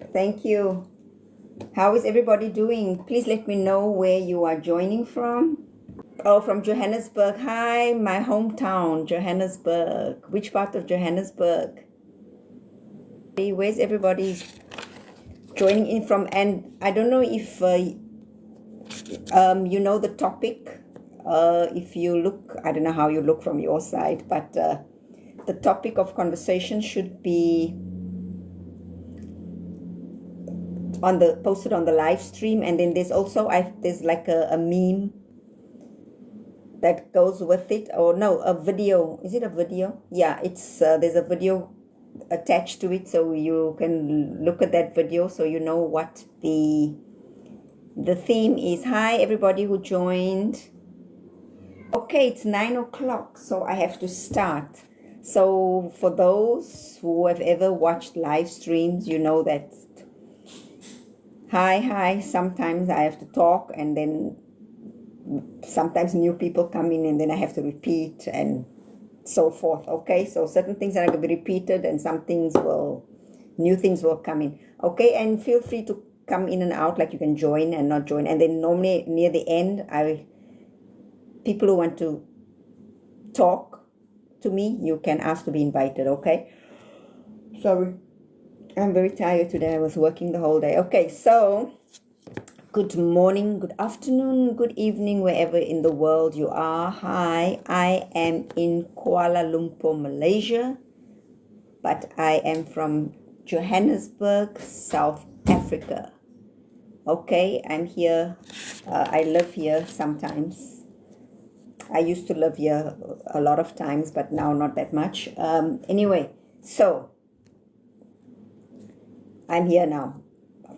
Thank you. How is everybody doing? Please let me know where you are joining from. Oh, from Johannesburg. Hi, my hometown, Johannesburg. Which part of Johannesburg? Where's everybody joining in from? And I don't know if you know the topic. If you look, I don't know how you look from your side, but the topic of conversation should be on the posted on the live stream, and then there's also there's like a meme that goes with it, or no, a video. Is it a video? Yeah, it's there's a video attached to it, so you can look at that video so you know what the theme is. Hi everybody who joined. Okay, it's 9 o'clock, so I have to start. So for those who have ever watched live streams, you know that hi, sometimes I have to talk, and then sometimes new people come in and then I have to repeat and so forth. Okay, so certain things are going to be repeated and some things new things will come in. Okay, and feel free to come in and out, like you can join and not join. And then normally near the end, people who want to talk to me, you can ask to be invited. Okay, sorry, I'm very tired today. I was working the whole day. Okay, so good morning, good afternoon, good evening, wherever in the world you are. Hi, I am in Kuala Lumpur, Malaysia, but I am from Johannesburg, South Africa. Okay, I'm here. I live here sometimes. I used to live here a lot of times, but now not that much. Anyway, so I'm here now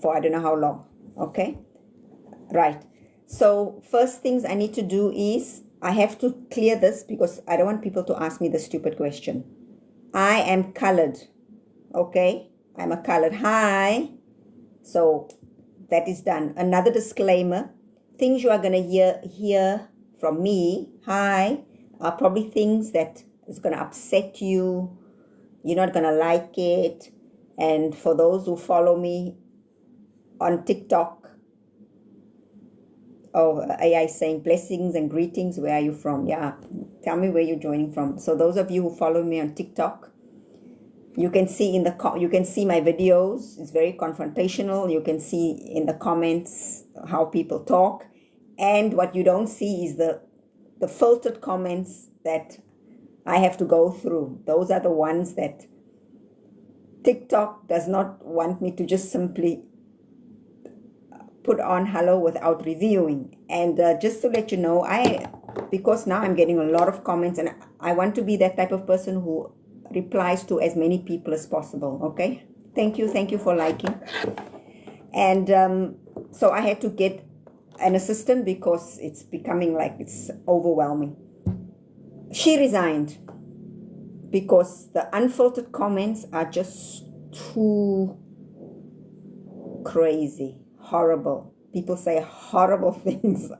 for I don't know how long. Okay. Right. So first things I need to do is I have to clear this because I don't want people to ask me the stupid question. I am colored. Okay. I'm a colored. Hi. So that is done. Another disclaimer. Things you are going to hear from me, hi, are probably things that is going to upset you. You're not going to like it. And for those who follow me on TikTok, oh, AI saying blessings and greetings. Where are you from? Yeah, tell me where you're joining from. So those of you who follow me on TikTok, you can see you can see my videos. It's very confrontational. You can see in the comments how people talk, and what you don't see is the filtered comments that I have to go through. Those are the ones that TikTok does not want me to just simply put on hello without reviewing. And just to let you know, because now I'm getting a lot of comments, and I want to be that type of person who replies to as many people as possible. Okay, thank you for liking. And so I had to get an assistant because it's becoming like it's overwhelming. She resigned because the unfiltered comments are just too crazy, horrible. People say horrible things,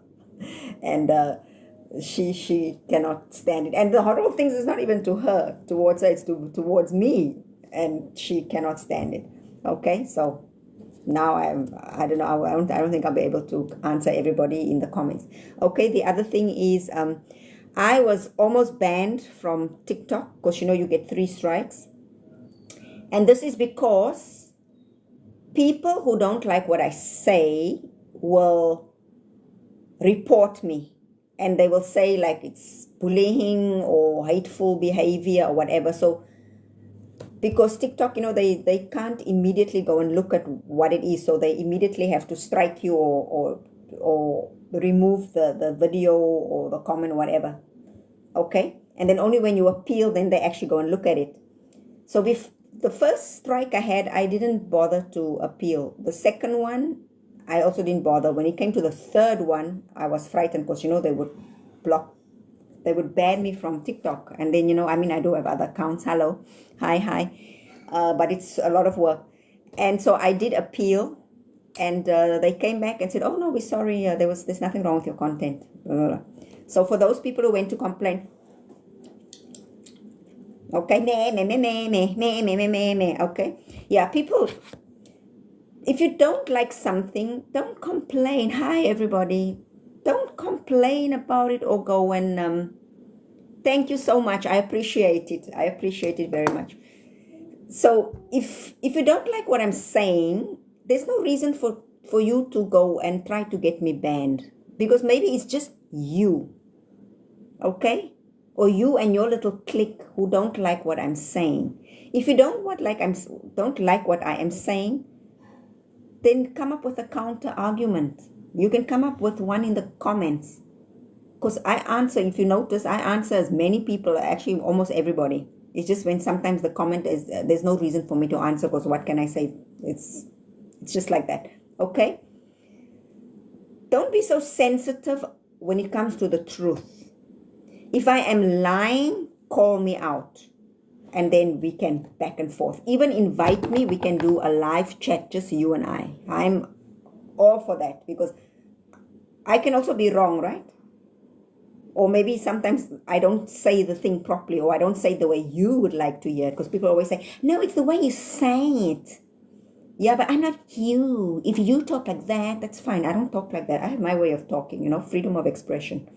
and she cannot stand it. And the horrible things is not even towards her, it's towards me, and she cannot stand it. Okay, so now I don't know, I don't think I'll be able to answer everybody in the comments. Okay, the other thing is I was almost banned from TikTok because you get 3 strikes, and this is because people who don't like what I say will report me, and they will say like it's bullying or hateful behavior or whatever. So because TikTok, they can't immediately go and look at what it is, so they immediately have to strike you or remove the video or the comment or whatever. Okay, and then only when you appeal, then they actually go and look at it. So with the first strike I had, I didn't bother to appeal. The second one, I also didn't bother. When it came to the third one, I was frightened because they would ban me from TikTok. And then I do have other accounts. Hello, hi, but it's a lot of work. And so I did appeal, and they came back and said, oh no, we're sorry, there's nothing wrong with your content. So for those people who went to complain, okay, okay, yeah, people If you don't like something, don't complain. Hi, everybody. Don't complain about it or go and thank you so much. I appreciate it. I appreciate it very much. So if you don't like what I'm saying, there's no reason for you to go and try to get me banned, because maybe it's just you, okay? Or you and your little clique who don't like what I'm saying. If you don't like what I am saying, then come up with a counter argument. You can come up with one in the comments, because I answer, if you notice, I answer as many people, actually almost everybody. It's just when sometimes the comment is, there's no reason for me to answer, because what can I say? It's just like that, okay? Don't be so sensitive when it comes to the truth. If I am lying, call me out, and then we can back and forth. Even invite me, we can do a live chat, just you and I. I'm all for that, because I can also be wrong, right? Or maybe sometimes I don't say the thing properly, or I don't say it the way you would like to hear it, because people always say, no, it's the way you say it. Yeah, but I'm not you. If you talk like that, that's fine. I don't talk like that. I have my way of talking, freedom of expression.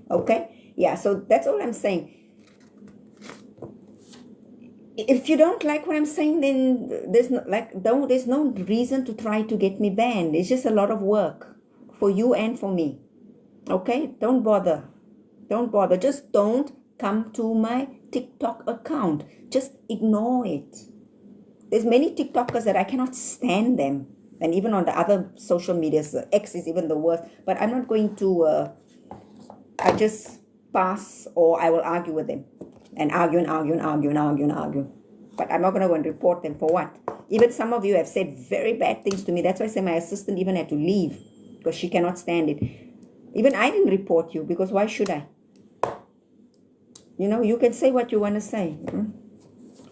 Okay? Yeah, so that's all I'm saying. If you don't like what I'm saying, then there's no reason to try to get me banned. It's just a lot of work for you and for me. Okay? Don't bother. Don't bother. Just don't come to my TikTok account. Just ignore it. There's many TikTokers that I cannot stand them. And even on the other social medias, X is even the worst. But I'm not going to, I just pass, or I will argue with them. And argue and argue and argue and argue and argue. But I'm not going to go and report them for what? Even some of you have said very bad things to me. That's why I say my assistant even had to leave, because she cannot stand it. Even I didn't report you, because why should I? You can say what you want to say.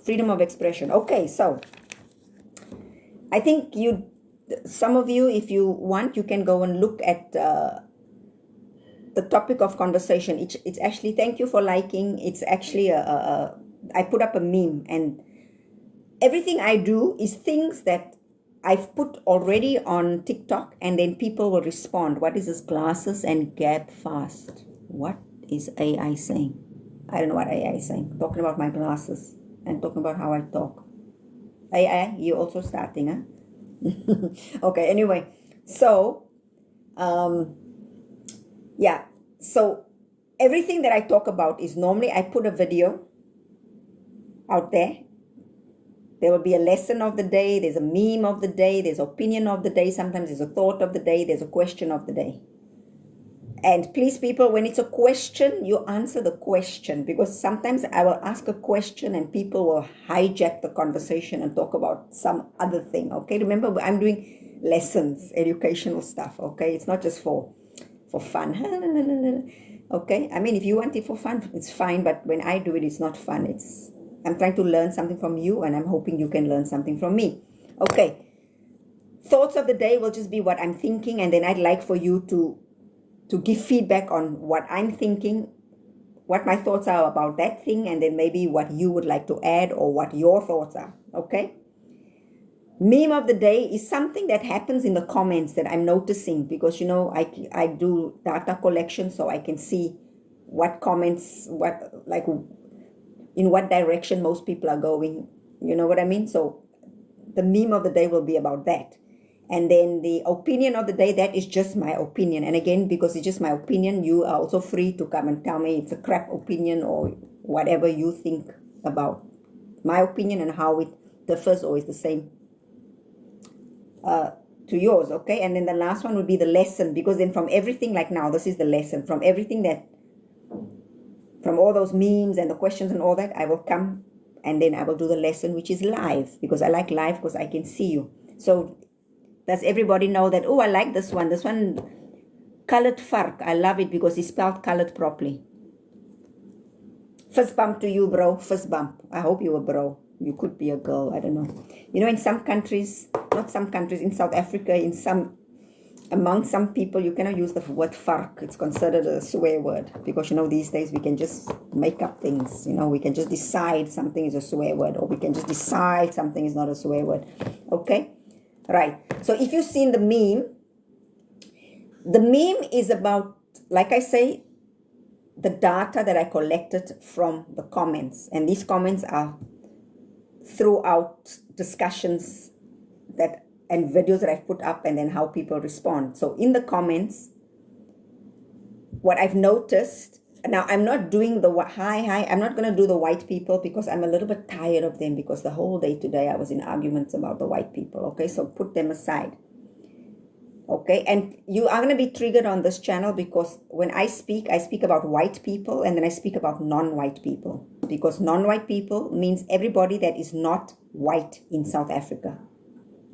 Freedom of expression. Okay, so I think some of you, if you want, you can go and look at the topic of conversation. It's actually, thank you for liking. It's actually I put up a meme, and everything I do is things that I've put already on TikTok, and then people will respond. What is this? Glasses and gap fast. What is AI saying? I don't know what AI is saying. Talking about my glasses and talking about how I talk. AI, you also starting, huh? Okay, anyway. So, yeah. So, everything that I talk about is normally I put a video out there. There will be a lesson of the day. There's a meme of the day. There's opinion of the day. Sometimes there's a thought of the day. There's a question of the day. And please, people, when it's a question, you answer the question, because sometimes I will ask a question and people will hijack the conversation and talk about some other thing, okay? Remember, I'm doing lessons, educational stuff, okay? It's not just for fun, okay? I mean, if you want it for fun, it's fine, but when I do it, it's not fun. I'm trying to learn something from you, and I'm hoping you can learn something from me, okay? Thoughts of the day will just be what I'm thinking, and then I'd like for you to give feedback on what I'm thinking, what my thoughts are about that thing, and then maybe what you would like to add or what your thoughts are, okay? Meme of the day is something that happens in the comments that I'm noticing, because, I do data collection, so I can see what comments, in what direction most people are going. You know what I mean? So the meme of the day will be about that. And then the opinion of the day, that is just my opinion. And again, because it's just my opinion, you are also free to come and tell me it's a crap opinion or whatever you think about my opinion and how it differs or is the same to yours, okay? And then the last one would be the lesson, because then from everything, like now, this is the lesson. From everything from all those memes and the questions and all that, I will come and then I will do the lesson, which is live, because I like live because I can see you. So does everybody know that, oh, I like this one. This one, colored fark. I love it because it's spelled colored properly. Fist bump to you, bro. Fist bump. I hope you're a bro. You could be a girl. I don't know. In some countries, not some countries, in South Africa, among some people, you cannot use the word fark. It's considered a swear word, because, these days we can just make up things. We can just decide something is a swear word, or we can just decide something is not a swear word. Okay? Right. So if you've seen the meme is about, like I say, the data that I collected from the comments. And these comments are throughout discussions that and videos that I've put up, and then how people respond. So in the comments, what I've noticed, now I'm not doing the hi, I'm not going to do the white people because I'm a little bit tired of them, because the whole day today I was in arguments about the white people. Okay, so put them aside. Okay, and you are going to be triggered on this channel because when I speak about white people, and then I speak about non-white people, because non-white people means everybody that is not white in South Africa.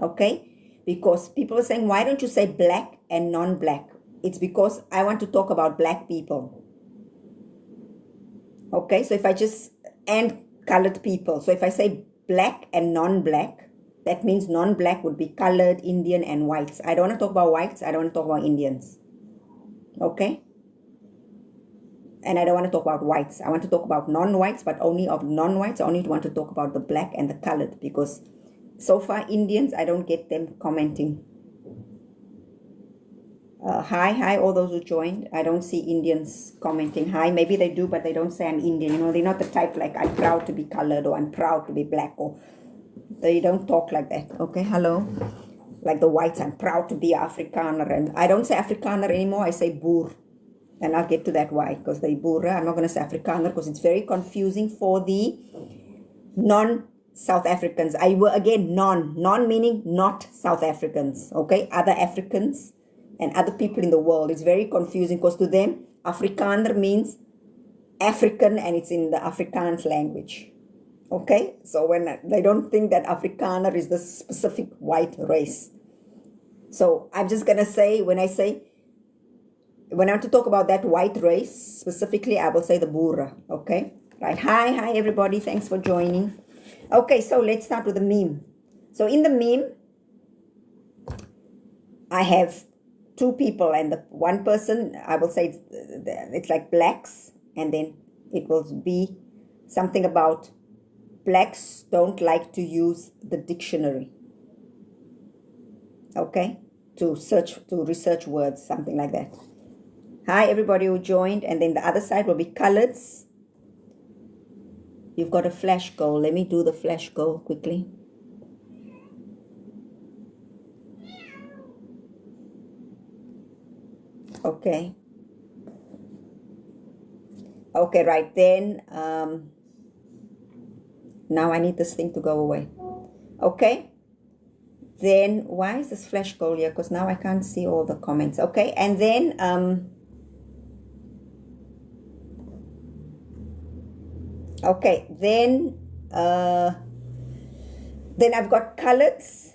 Okay, because people are saying, why don't you say black and non-black? It's because I want to talk about black people. Okay, so if I just, and colored people. So if I say black and non-black, that means non-black would be colored, Indian, and whites. I don't want to talk about whites. I don't want to talk about Indians. Okay? And I don't want to talk about whites. I want to talk about non-whites, but only of non-whites. I only want to talk about the black and the colored, because so far Indians, I don't get them commenting. Hi, all those who joined. I don't see Indians commenting hi. Maybe they do, but they don't say I'm Indian. You know, they're not the type like I'm proud to be colored, or I'm proud to be black, or they don't talk like that. Okay, hello. Like the whites, I'm proud to be Afrikaner. And I don't say Afrikaner anymore. I say Boer. And I'll get to that why. Because they Boer. I'm not going to say Afrikaner because it's very confusing for the non-South Africans. I will, again, non meaning not South Africans. Okay, other Africans and other people in the world. It's very confusing because to them, Afrikaner means African, and it's in the Afrikaans language. Okay, so when they don't think that Afrikaner is the specific white race. So I'm just gonna say, when I want to talk about that white race specifically, I will say the Boer. Okay, right. Hi everybody, thanks for joining. Okay, so let's start with the meme. So in the meme, I have two people, and the one person, I will say it's like blacks, and then it will be something about blacks don't like to use the dictionary. Okay, to research words, something like that. Hi everybody who joined. And then the other side will be coloreds. You've got a flash goal. Let me do the flash goal quickly. Okay, right then. Now I need this thing to go away. Okay, then why is this flash goal here? Because now I can't see all the comments. Okay, and then okay, then I've got coloreds.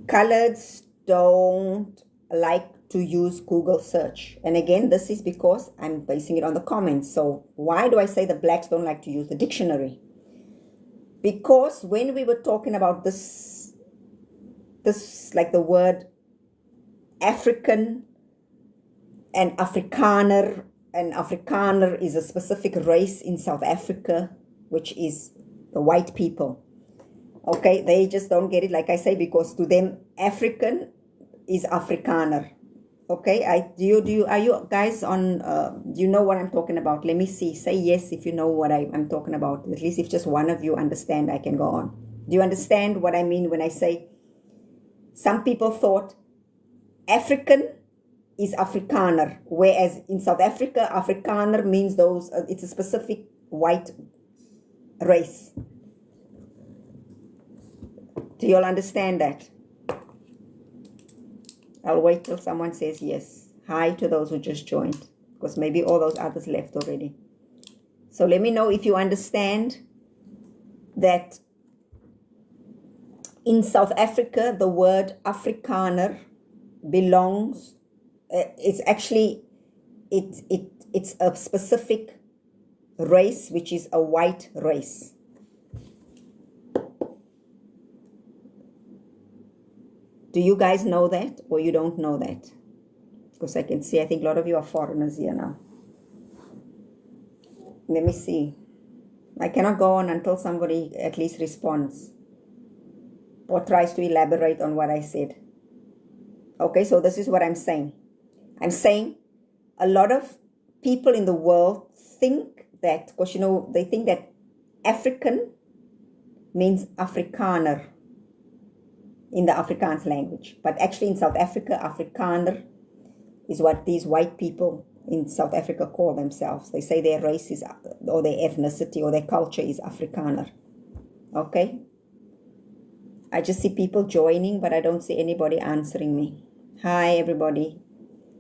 Coloreds don't like to use Google search. And again, this is because I'm basing it on the comments. So why do I say the blacks don't like to use the dictionary? Because when we were talking about this like the word African and Afrikaner, and Afrikaner is a specific race in South Africa, which is the white people. Okay, they just don't get it, like I say, because to them African is Afrikaner. Okay, are you guys on? Do you know what I'm talking about? Let me see. Say yes if you know what I'm talking about. At least if just one of you understand, I can go on. Do you understand what I mean when I say some people thought African is Afrikaner, whereas in South Africa, Afrikaner means those. It's a specific white race. Do you all understand that? I'll wait till someone says yes. Hi to those who just joined, because maybe all those others left already. So let me know if you understand that in South Africa, the word Afrikaner belongs, it's actually, it's a specific race, which is a white race. Do you guys know that, or you don't know that? Because I can see, I think a lot of you are foreigners here now. Let me see. I cannot go on until somebody at least responds. or tries to elaborate on what I said. Okay, so this is what I'm saying. I'm saying a lot of people in the world think that, because they think that African means Afrikaner in the Afrikaans language. But actually in South Africa, Afrikaner is what these white people in South Africa call themselves. They say their race is, or their ethnicity or their culture is Afrikaner. Okay? I just see people joining, but I don't see anybody answering me. Hi, everybody.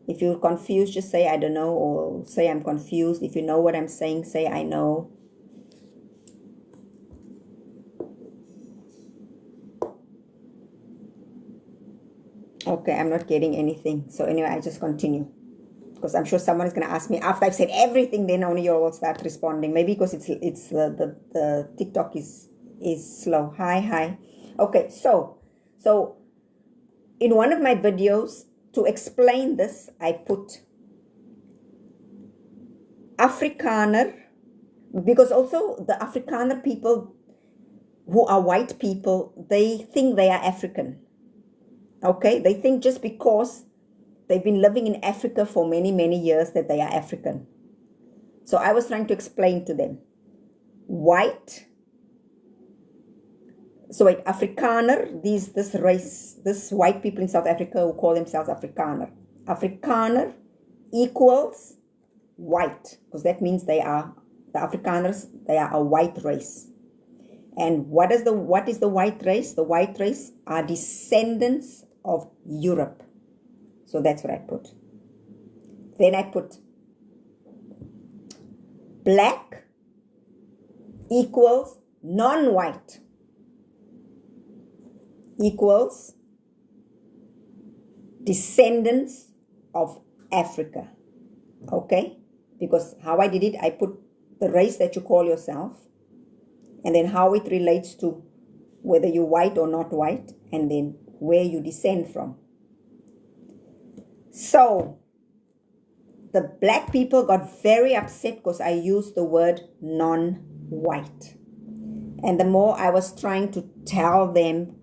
If you're confused, just say I don't know, or say I'm confused. If you know what I'm saying, say I know. Okay, I'm not getting anything. So anyway, I just continue. Because I'm sure someone is going to ask me after I've said everything, then only you will start responding. Maybe because it's the TikTok is slow. Hi. Okay, so in one of my videos, to explain this, I put Afrikaner, because also the Afrikaner people who are white people, they think they are African. Okay, they think just because they've been living in Africa for many, many years that they are African. So I was trying to explain to them, Afrikaner, this race, this white people in South Africa who call themselves Afrikaner. Afrikaner equals white, because that means the Afrikaners, they are a white race. And what is the white race? The white race are descendants of Europe. So that's what I put. Then I put black equals non-white equals descendants of Africa. Okay? Because how I did it, I put the race that you call yourself, and then how it relates to whether you're white or not white, and then where you descend from. So the black people got very upset because I used the word non-white. And the more I was trying to tell them,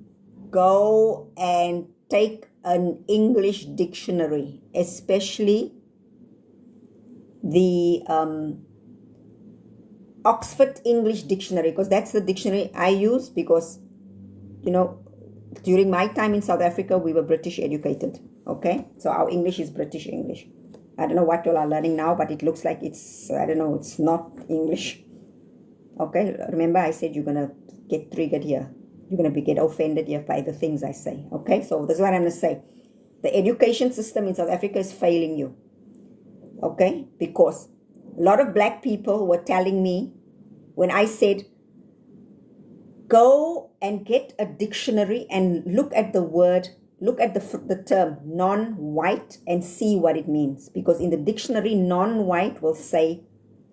go and take an English dictionary, especially the Oxford English Dictionary, because that's the dictionary I use, because, during my time in South Africa, we were British educated. Okay, so our English is British English. I don't know what you are learning now, but it looks like it's not English. Okay, remember I said you're going to get triggered here. You're going to get offended here by the things I say. Okay, so this is what I'm going to say. The education system in South Africa is failing you. Okay, because a lot of black people were telling me when I said, go and get a dictionary and look at the term non-white and see what it means. Because in the dictionary, non-white will say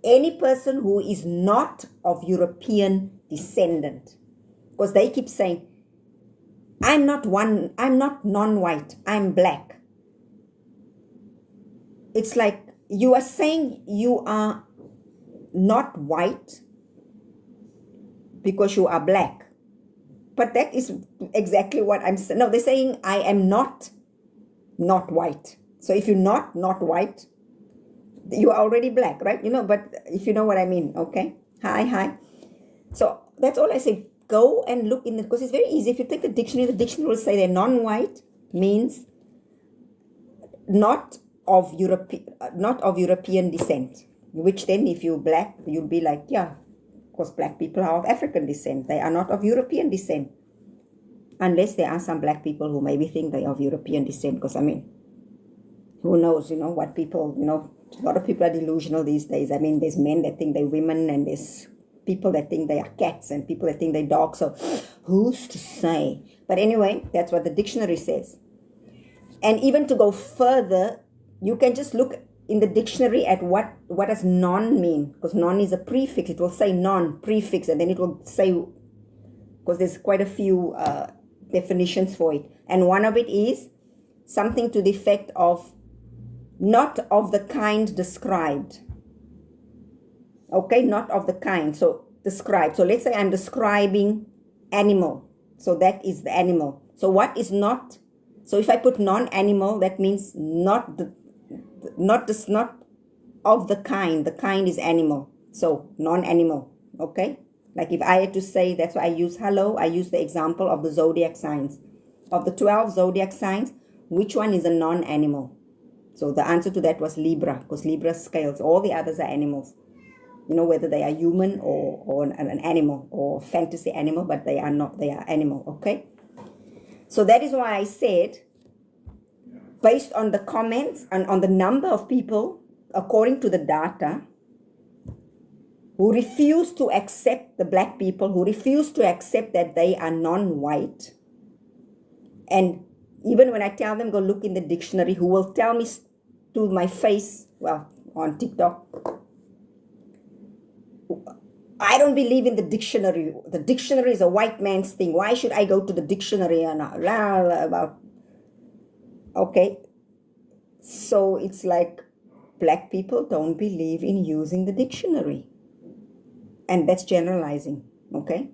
any person who is not of European descendant. Because they keep saying, I'm not non-white, I'm black. It's like you are saying you are not white because you are black. But that is exactly what I'm saying. No, they're saying I am not white. So if you're not white, you are already black, right? But if you know what I mean, okay? Hi. So that's all I say. Go and look in it, because it's very easy. If you take the dictionary will say that non-white means not of European descent. Which then, if you're black, you'll be like, yeah, because black people are of African descent. They are not of European descent. Unless there are some black people who maybe think they are of European descent. Because, who knows, what people, a lot of people are delusional these days. There's men that think they're women, and there's people that think they are cats, and people that think they're dogs. So who's to say? But anyway, that's what the dictionary says. And even to go further, you can just look in the dictionary at what does non mean, because non is a prefix. It will say non prefix, and then it will say, because there's quite a few definitions for it, and one of it is something to the effect of not of the kind described. Okay, not of the kind, so described. So let's say I'm describing animal, So that is the animal. So what is not? So if I put non-animal, that means not of the kind. The kind is animal. So non-animal. Okay. Like if I had to say, that's why I use hello. I use the example of the zodiac signs. Of the 12 zodiac signs, which one is a non-animal? So the answer to that was Libra, because Libra scales. All the others are animals. You know, whether they are human or an animal or fantasy animal, but they are not. They are animal. Okay. So that is why I said, based on the comments and on the number of people, according to the data, who refuse to accept the black people, who refuse to accept that they are non-white. And even when I tell them, go look in the dictionary, who will tell me to my face, well, on TikTok, I don't believe in the dictionary. The dictionary is a white man's thing. Why should I go to the dictionary and about? Okay. So it's like black people don't believe in using the dictionary. And that's generalizing, okay?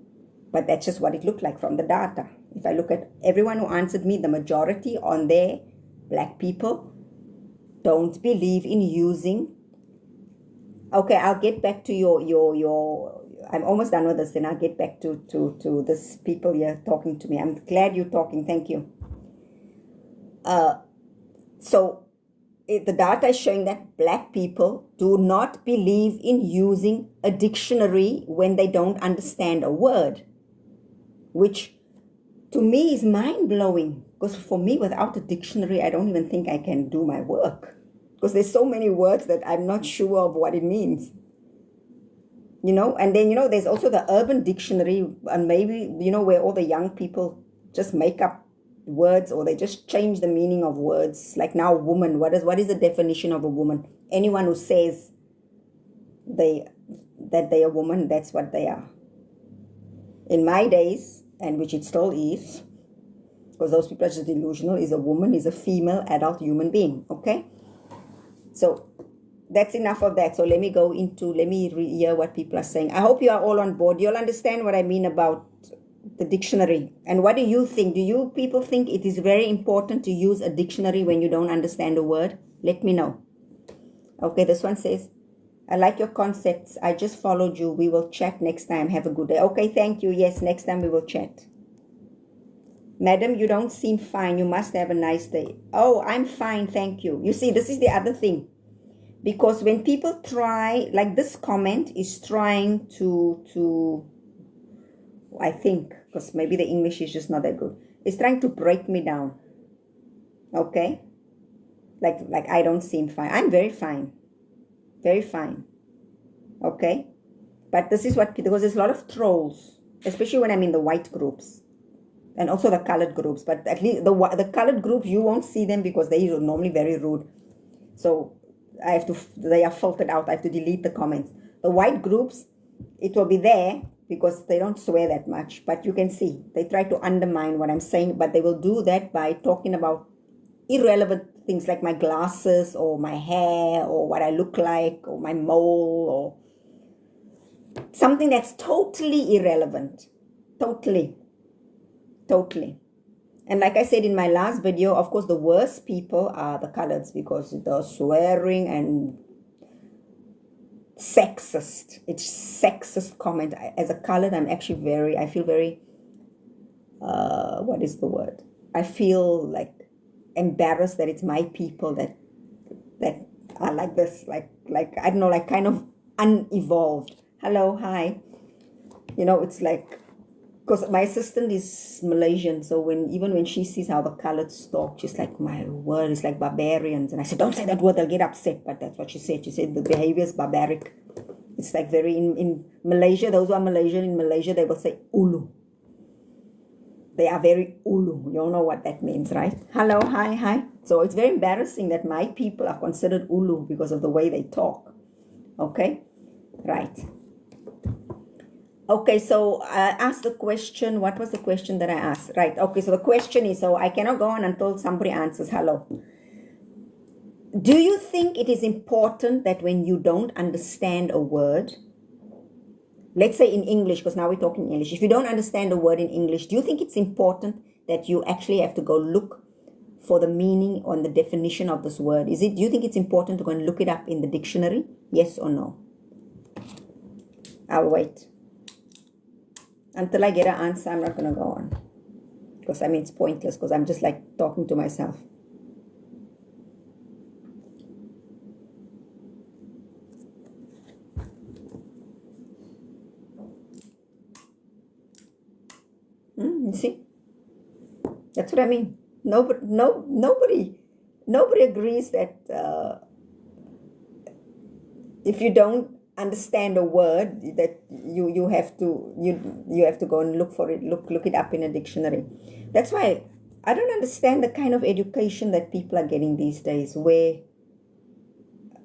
But that's just what it looked like from the data. If I look at everyone who answered me, the majority on there, black people don't believe in using. Okay, I'll get back to your I'm almost done with this, then I'll get back to this people here talking to me. I'm glad you're talking. Thank you. So the data is showing that black people do not believe in using a dictionary when they don't understand a word, which to me is mind-blowing, because for me, without a dictionary, I don't even think I can do my work, because there's so many words that I'm not sure of what it means. You know, and then, you know, there's also the urban dictionary, and maybe, you know, where all the young people just make up words, or they just change the meaning of words. Like now, woman, what is the definition of a woman? Anyone who says that they are a woman, that's what they are. In my days, and which it still is, because those people are just delusional, is a woman, is a female adult human being. Okay, so that's enough of that. So let me go into, hear what people are saying. I hope you are all on board. You'll understand what I mean about the dictionary. And what do you think? Do you people think it is very important to use a dictionary when you don't understand a word? Let me know. Okay, this one says, I like your concepts. I just followed you. We will chat next time. Have a good day. Okay, thank you. Yes, next time we will chat. Madam, you don't seem fine. You must have a nice day. Oh, I'm fine. Thank you. You see, this is the other thing. Because when people try, like this comment is trying to I think, because maybe the English is just not that good. It's trying to break me down. Okay? Like I don't seem fine. I'm very fine. Very fine. Okay? But this is what, because there's a lot of trolls, especially when I'm in the white groups. And also the colored groups. But at least the colored groups, you won't see them because they are normally very rude. So they are filtered out. I have to delete the comments. The white groups, it will be there because they don't swear that much. But you can see, they try to undermine what I'm saying, but they will do that by talking about irrelevant things like my glasses or my hair or what I look like or my mole or something that's totally irrelevant. Totally. And like I said in my last video, of course, the worst people are the coloreds because they're swearing and sexist. It's sexist comment. As a colored, I feel very, what is the word? I feel like embarrassed that it's my people that are like this, like I don't know, like kind of unevolved. Hello, hi. You know, it's like, because my assistant is Malaysian, so even when she sees how the coloreds talk, she's like, my word, it's like barbarians. And I said, don't say that word, they'll get upset. But that's what she said. She said the behavior is barbaric. It's like very, in Malaysia, those who are Malaysian, in Malaysia, they will say ulu. They are very ulu. You all know what that means, right? Hello, hi. So it's very embarrassing that my people are considered ulu because of the way they talk. Okay? Right. Okay, so I asked the question. What was the question that I asked? Right. Okay, so the question is, so I cannot go on until somebody answers. Hello. Do you think it is important that when you don't understand a word, let's say in English, because now we're talking English. If you don't understand a word in English, do you think it's important that you actually have to go look for the meaning or the definition of this word? Do you think it's important to go and look it up in the dictionary? Yes or no? I'll wait. Until I get an answer, I'm not going to go on. Because I mean, it's pointless, because I'm just like talking to myself. You see? That's what I mean. Nobody agrees that if you don't understand a word, that you have to go and look for it, look it up in a dictionary. That's why I don't understand the kind of education that people are getting these days, where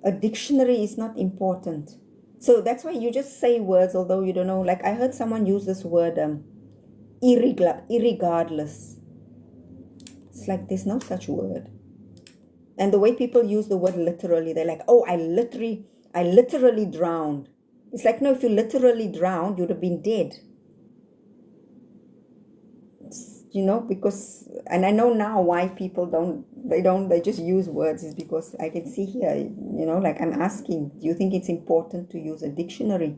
a dictionary is not important. So that's why you just say words, although you don't know. Like I heard someone use this word, irregardless. It's like there's no such word. And the way people use the word literally, they're like, oh, I literally drowned. It's like, no, if you literally drowned, you'd have been dead. Because, and I know now why people they just use words, is because I can see here, like I'm asking, do you think it's important to use a dictionary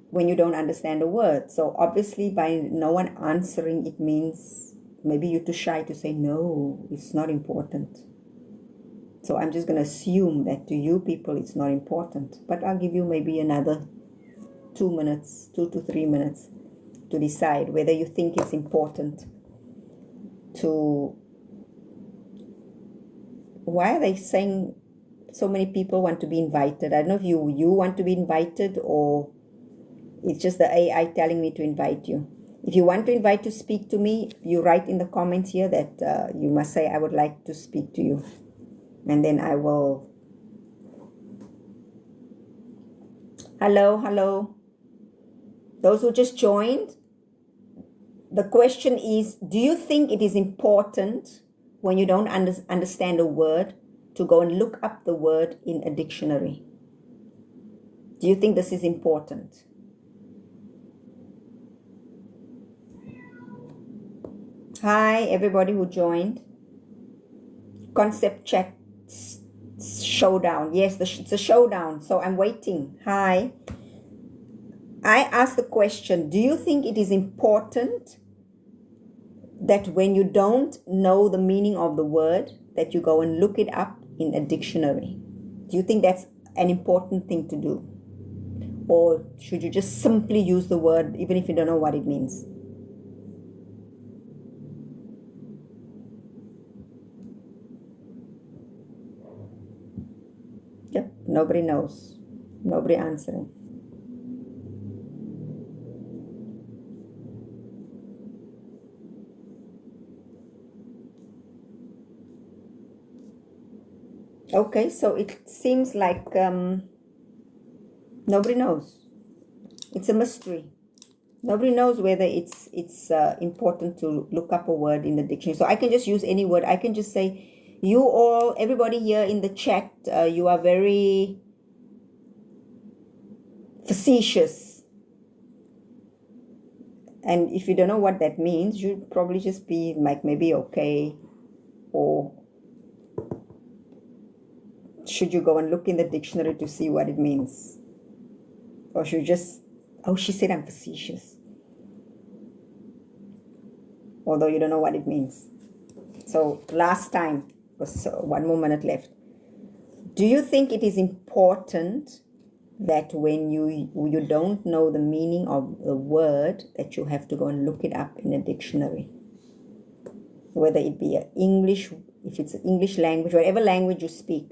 when you don't understand a word? So obviously by no one answering, it means maybe you're too shy to say, no, it's not important. So I'm just going to assume that to you people it's not important. But I'll give you maybe another 2 to 3 minutes to decide whether you think it's important to... Why are they saying so many people want to be invited? I don't know if you want to be invited, or it's just the AI telling me to invite you. If you want to invite to speak to me, you write in the comments here that you must say, I would like to speak to you. And then I will... Hello. Those who just joined, the question is, do you think it is important when you don't understand a word to go and look up the word in a dictionary? Do you think this is important? Hi, everybody who joined. Concept check showdown. Yes, it's a showdown. So I'm waiting. Hi. I asked the question, do you think it is important that when you don't know the meaning of the word, that you go and look it up in a dictionary? Do you think that's an important thing to do? Or should you just simply use the word even if you don't know what it means? Yep, nobody knows. Nobody answering. Okay, so it seems like nobody knows. It's a mystery. Nobody knows whether it's important to look up a word in the dictionary. So I can just use any word. I can just say, you all, everybody here in the chat, you are very facetious. And if you don't know what that means, you'd probably just be like, maybe okay, or should you go and look in the dictionary to see what it means? Or should you just, oh, she said I'm facetious, although you don't know what it means. So last time, was 1 more minute left. Do you think it is important that when you don't know the meaning of the word, that you have to go and look it up in a dictionary? Whether it be English, if it's an English language, whatever language you speak.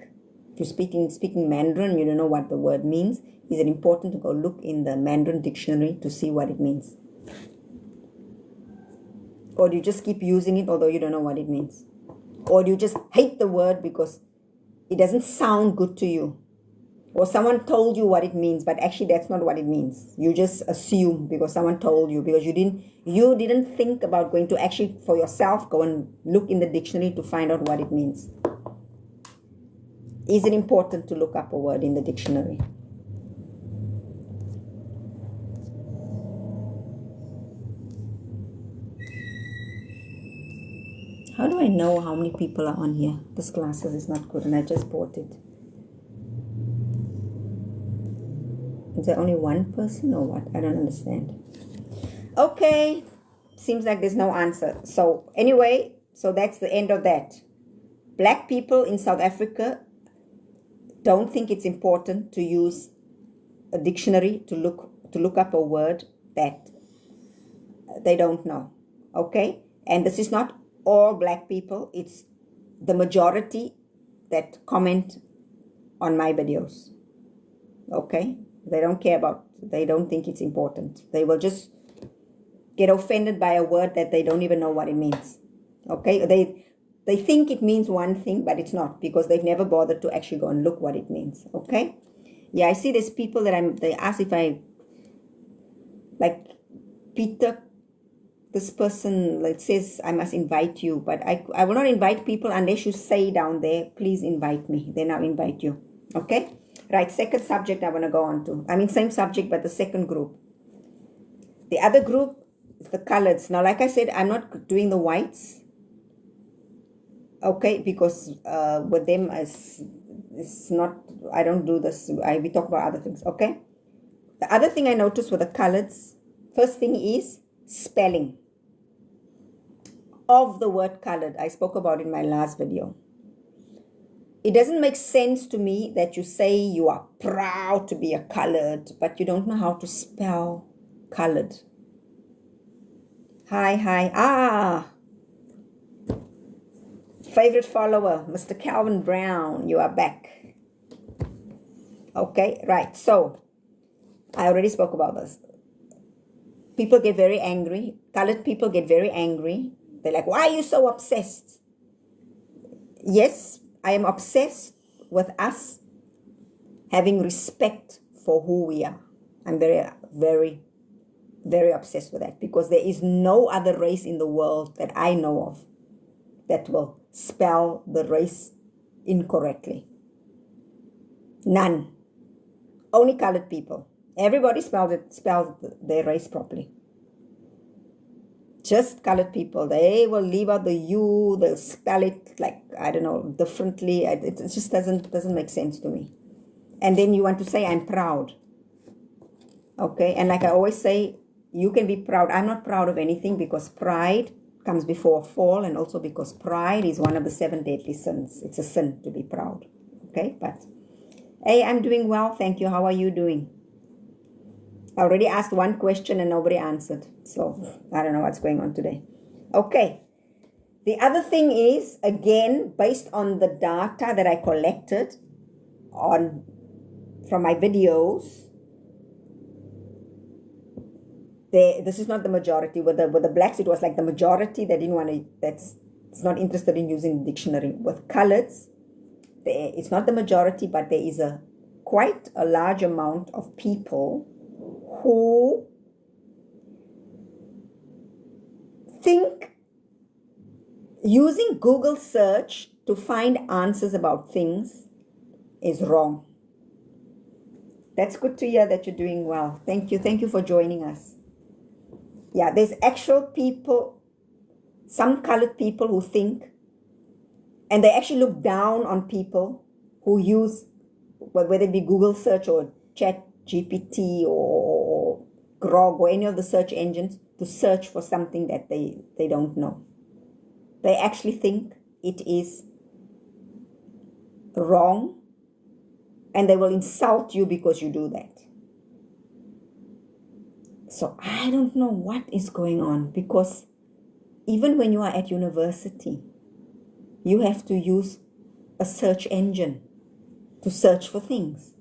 If you're speaking Mandarin, you don't know what the word means, is it important to go look in the Mandarin dictionary to see what it means? Or do you just keep using it although you don't know what it means? Or do you just hate the word because it doesn't sound good to you? Or someone told you what it means, but actually that's not what it means. You just assume because someone told you, because you didn't think about going to actually for yourself go and look in the dictionary to find out what it means. Is it important to look up a word in the dictionary? How do I know how many people are on here? This glasses is not good and I just bought it. Is there only one person or what? I don't understand. Okay. Seems like there's no answer. So anyway, so that's the end of that. Black people in South Africa don't think it's important to use a dictionary to look up a word that they don't know. Okay? And this is not all black people. It's the majority that comment on my videos. Okay? They don't care about, they don't think it's important. They will just get offended by a word that they don't even know what it means. Okay? They think it means one thing, but it's not, because they've never bothered to actually go and look what it means. Okay? Yeah, I see there's people that they ask if I, like Peter, this person, like, says I must invite you, but I will not invite people unless you say down there, please invite me. Then I'll invite you. Okay? Right, second subject I want to go on to. I mean, same subject, but the second group. The other group is the coloreds. Now, like I said, I'm not doing the whites. Okay, because with them, it's not, I don't do this. We talk about other things. Okay? The other thing I noticed with the coloreds, first thing is spelling of the word colored. I spoke about it in my last video. It doesn't make sense to me that you say you are proud to be a colored, but you don't know how to spell colored. Hi. Favorite follower, Mr. Calvin Brown, you are back. Okay, right. So, I already spoke about this. People get very angry. Colored people get very angry. They're like, why are you so obsessed? Yes, I am obsessed with us having respect for who we are. I'm very, very, very obsessed with that, because there is no other race in the world that I know of that will spell the race incorrectly. None. Only colored people. Everybody spells their race properly. Just colored people, they will leave out the U, they'll spell it like, I don't know, differently. It just doesn't make sense to me. And then you want to say, I'm proud. Okay, and like I always say, you can be proud. I'm not proud of anything, because pride comes before a fall, and also because pride is one of the 7 deadly sins. It's a sin to be proud. Okay, but hey, I'm doing well, thank you. How are you doing? I already asked one question and nobody answered. So, I don't know what's going on today. Okay. The other thing is, again, based on the data that I collected from my videos, this is not the majority. With the blacks, it was like the majority that didn't want to, that's not interested in using the dictionary. With coloreds, it's not the majority, but there is quite a large amount of people who think using Google search to find answers about things is wrong. That's good to hear that you're doing well. Thank you. Thank you for joining us. Yeah, there's actual people, some colored people who think, and they actually look down on people who use, whether it be Google search or Chat GPT or Grok or any of the search engines, to search for something that they don't know. They actually think it is wrong, and they will insult you because you do that. So I don't know what is going on, because even when you are at university, you have to use a search engine to search for things.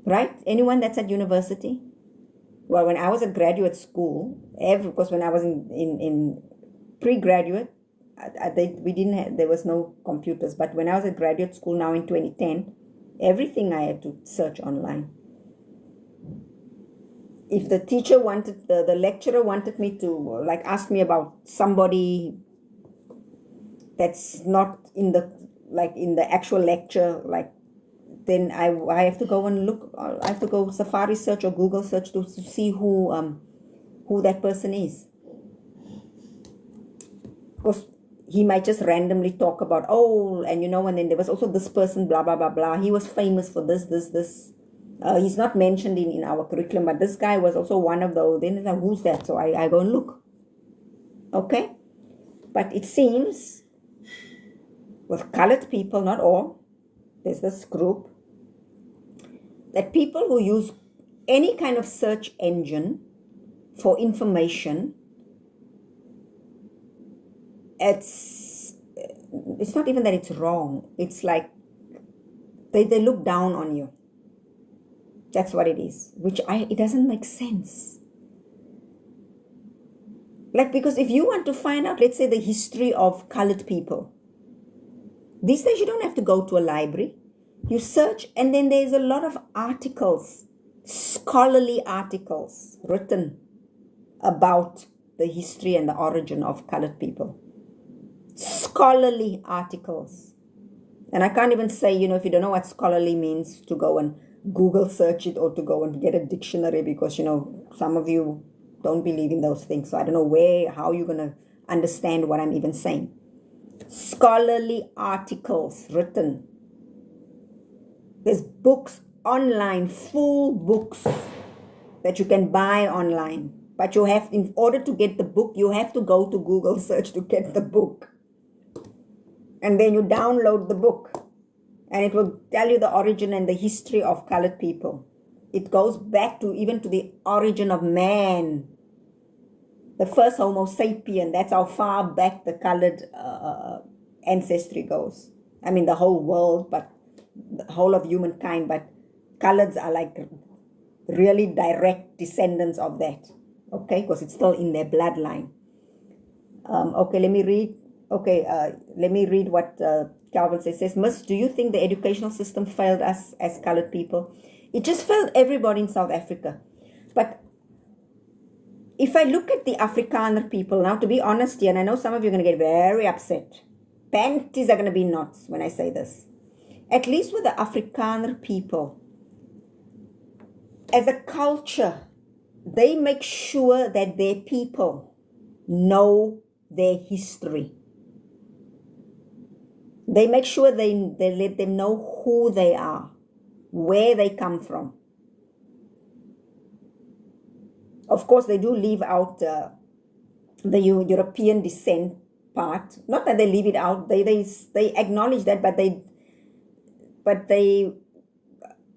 Right? Anyone that's at university? Well, when I was at graduate school, because when I was in pre-graduate, there was no computers. But when I was at graduate school now in 2010, everything I had to search online. If the teacher wanted, the lecturer wanted me to, like, ask me about somebody that's not in the actual lecture, like, then I have to go and look. I have to go Safari search or Google search to see who that person is. Because he might just randomly talk about, oh, and and then there was also this person, blah, blah, blah, blah. He was famous for this. He's not mentioned in our curriculum, but this guy was also one of those. Then like, who's that? So I go and look. Okay? But it seems with colored people, not all, there's this group, that people who use any kind of search engine for information, it's not even that it's wrong. It's like they look down on you. That's what it is, it doesn't make sense. Like, because if you want to find out, let's say, the history of colored people, these days you don't have to go to a library. You search, and then there's a lot of articles, scholarly articles written about the history and the origin of colored people. Scholarly articles. And I can't even say, if you don't know what scholarly means, to go and Google search it or to go and get a dictionary, because, some of you don't believe in those things. So I don't know how you're going to understand what I'm even saying. Scholarly articles written. There's books online, full books that you can buy online. But in order to get the book, you have to go to Google search to get the book. And then you download the book. And it will tell you the origin and the history of colored people. It goes back to the origin of man. The first Homo sapien. That's how far back the colored ancestry goes. I mean, the whole world, but the whole of humankind. But coloreds are like really direct descendants of that. Okay, because it's still in their bloodline. Okay, let me read. Let me read what Calvin says. Says, Miss, do you think the educational system failed us as colored people? It just failed everybody in South Africa. But if I look at the Afrikaner people, now to be honest here, and I know some of you are going to get very upset. Panties are going to be knots when I say this. At least with the Afrikaner people, as a culture, they make sure that their people know their history. They make sure they let them know who they are, where they come from. Of course, they do leave out the European descent part. Not that they leave it out. They acknowledge that, but they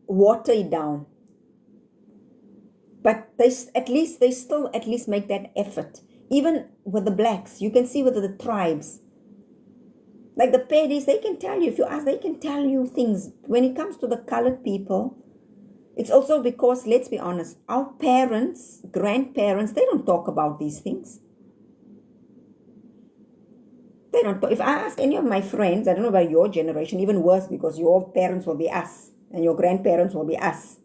water it down. But they still make that effort. Even with the blacks, you can see with the tribes. Like the Pedis, they can tell you, if you ask, they can tell you things. When it comes to the colored people, it's also because, let's be honest, our parents, grandparents, they don't talk about these things. They don't talk. If I ask any of my friends, I don't know about your generation, even worse, because your parents will be us and your grandparents will be us.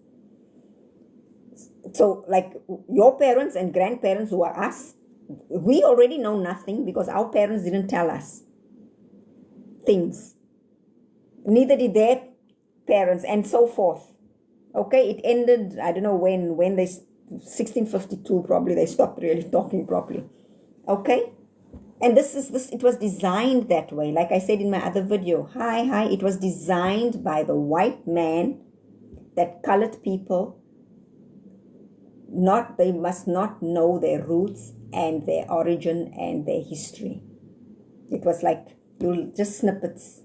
So like your parents and grandparents who are us, we already know nothing because our parents didn't tell us things. Neither did their parents, and so forth. Okay, it ended, I don't know when they, 1652 probably, they stopped really talking properly. Okay, and it was designed that way. Like I said in my other video, it was designed by the white man that colored people, they must not know their roots and their origin and their history. It was like, just snippets.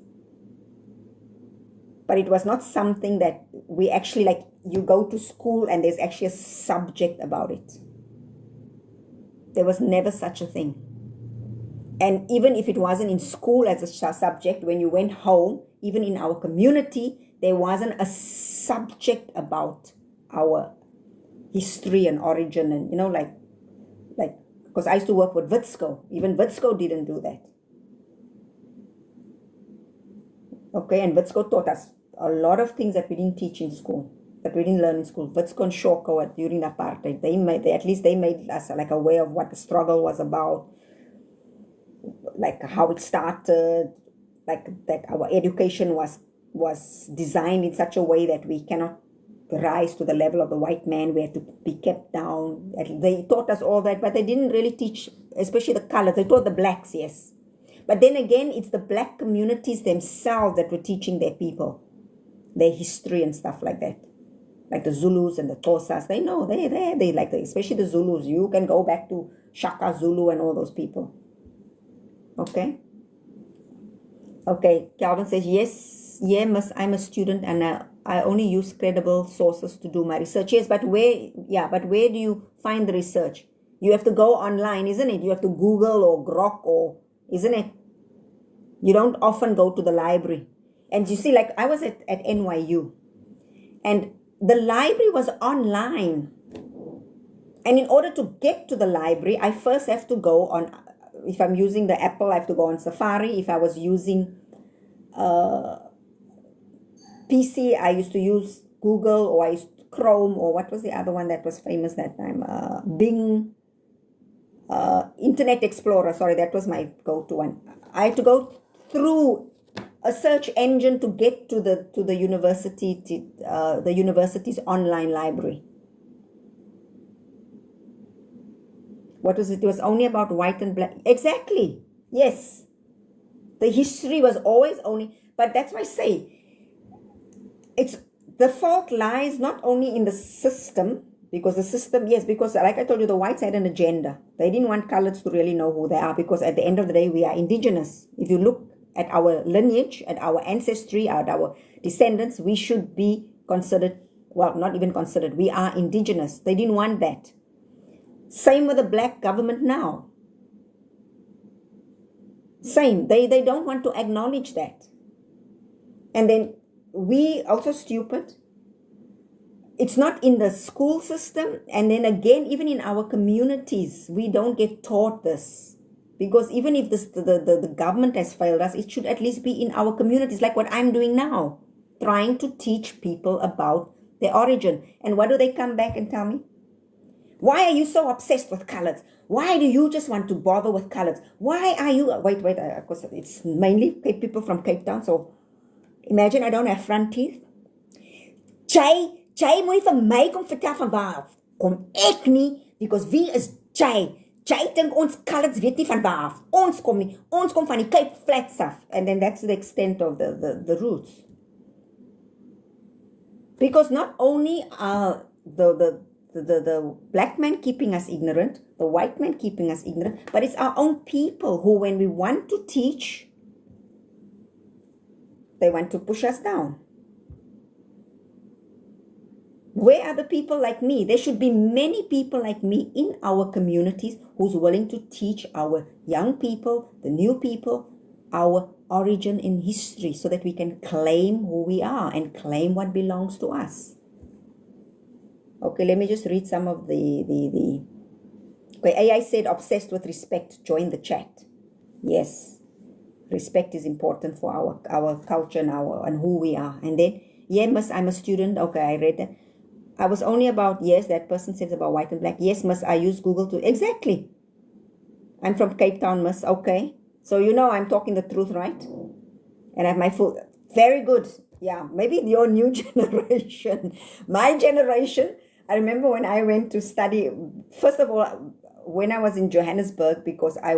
But it was not something that we actually, like, you go to school and there's actually a subject about it. There was never such a thing. And even if it wasn't in school as a subject, when you went home, even in our community, there wasn't a subject about our history and origin. And, like, because I used to work with Witsco. Even Witsco didn't do that. Okay, and Witsco taught us a lot of things that we didn't teach in school, that we didn't learn in school. Witsco and Shoko during the apartheid, they made us like aware of what the struggle was about, like how it started, like that our education was designed in such a way that we cannot rise to the level of the white man. We had to be kept down. They taught us all that, but they didn't really teach, especially the colors. They taught the blacks, yes. But then again, it's the black communities themselves that were teaching their people their history and stuff like that. Like the Zulus and the Xhosas, they know, they like, especially the Zulus. You can go back to Shaka Zulu and all those people. Okay. Okay, Calvin says, yes, yeah, miss, I'm a student and I only use credible sources to do my research. Yes, but where do you find the research? You have to go online, isn't it? You have to Google or Grok or, isn't it? You don't often go to the library. And you see, like I was at NYU and the library was online. And in order to get to the library, I first have to go on, if I'm using the Apple, I have to go on Safari. If I was using PC, I used to use Google, or I used Chrome, or what was the other one that was famous that time? Bing, Internet Explorer. Sorry, that was my go-to one. I had to go through a search engine to get to the university, the university's online library. What was it? It was only about white and black. Exactly. Yes. The history was always only, but that's why I say, it's the fault lies not only in the system, because the system, yes, because like I told you, the whites had an agenda. They didn't want coloreds to really know who they are, because at the end of the day, we are indigenous. If you look at our lineage, at our ancestry, at our descendants, we should be considered, well, not even considered, we are indigenous. They didn't want that. Same with the black government now. Same. They don't want to acknowledge that. And then we also stupid. It's not in the school system. And then again, even in our communities, we don't get taught this. Because even if the government has failed us, it should at least be in our communities, like what I'm doing now, trying to teach people about their origin. And what do they come back and tell me? Why are you so obsessed with colors? Why do you just want to bother with colors? Why are you... Wait, of course, it's mainly people from Cape Town. So imagine I don't have front teeth. Jy moet vir my kom vertel van waar kom ek nie, because wie is Jy? Jy dink ons coloreds weet nie van waar af. Ons kom nie. Ons kom van die Cape Flats af. And then that's the extent of the roots. Because not only are the black man keeping us ignorant, the white man keeping us ignorant, but it's our own people who, when we want to teach, they want to push us down. Where are the people like me? There should be many people like me in our communities who's willing to teach our young people, the new people, our origin in history, so that we can claim who we are and claim what belongs to us. Okay, let me just read some of the Okay, AI said, obsessed with respect. Join the chat. Yes, respect is important for our culture and who we are. And then, yeah, miss, I'm a student. Okay, I read that. I was only about, yes, that person says about white and black. Yes, miss, I use Google to, exactly. I'm from Cape Town, miss. Okay. So, you know, I'm talking the truth, right? And I have my full, very good. Yeah, maybe your new generation. My generation, I remember when I went to study, first of all, when I was in Johannesburg, because I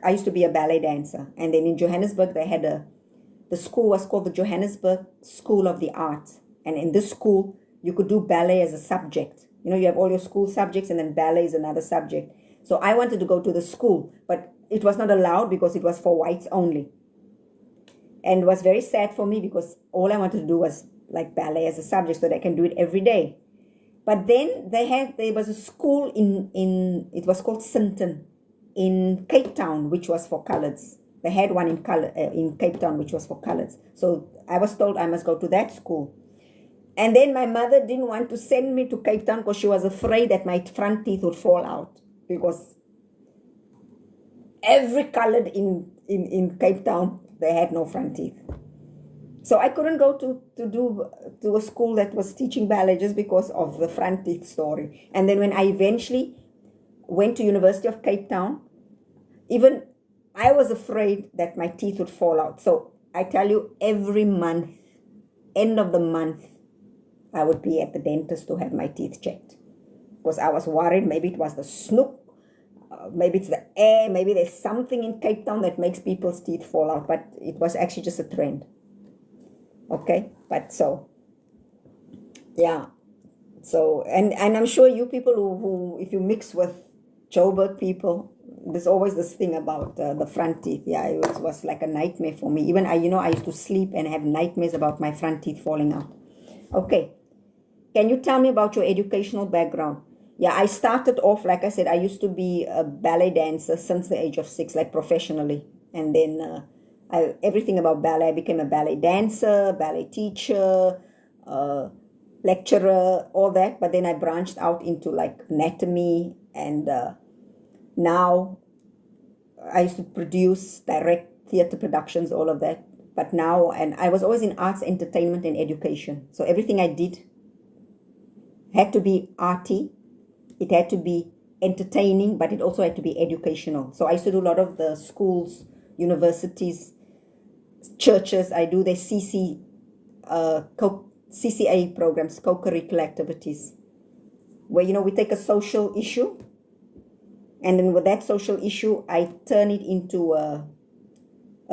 used to be a ballet dancer. And then in Johannesburg, they had the school was called the Johannesburg School of the Arts. And in this school, you could do ballet as a subject. You know, you have all your school subjects and then ballet is another subject. So I wanted to go to the school, but it was not allowed because it was for whites only. And it was very sad for me because all I wanted to do was like ballet as a subject so that I can do it every day. But then there was a school it was called Sinton in Cape Town, which was for coloreds. They had one in Cape Town, which was for coloreds. So I was told I must go to that school. And then my mother didn't want to send me to Cape Town because she was afraid that my front teeth would fall out, because every colored in Cape Town, they had no front teeth. So I couldn't go to a school that was teaching ballet just because of the front teeth story. And then when I eventually went to University of Cape Town, even I was afraid that my teeth would fall out. So I tell you, every month, end of the month, I would be at the dentist to have my teeth checked, because I was worried maybe it was the snook. maybe it's the air, maybe there's something in Cape Town that makes people's teeth fall out, but it was actually just a trend. Okay, but so, yeah. So, and I'm sure you people who if you mix with Joburg people, there's always this thing about the front teeth. Yeah, it was like a nightmare for me. Even I used to sleep and have nightmares about my front teeth falling out. Okay. Can you tell me about your educational background? Yeah, I started off, like I said, I used to be a ballet dancer since the age of 6, like professionally. And then everything about ballet, I became a ballet dancer, ballet teacher, lecturer, all that. But then I branched out into like anatomy, and now I used to produce, direct theater productions, all of that. But now, and I was always in arts, entertainment, and education. So everything I did had to be arty, it had to be entertaining, but it also had to be educational. So I used to do a lot of the schools, universities, churches. I do their CCA programs, co-curricular activities, where we take a social issue, and then with that social issue, I turn it into a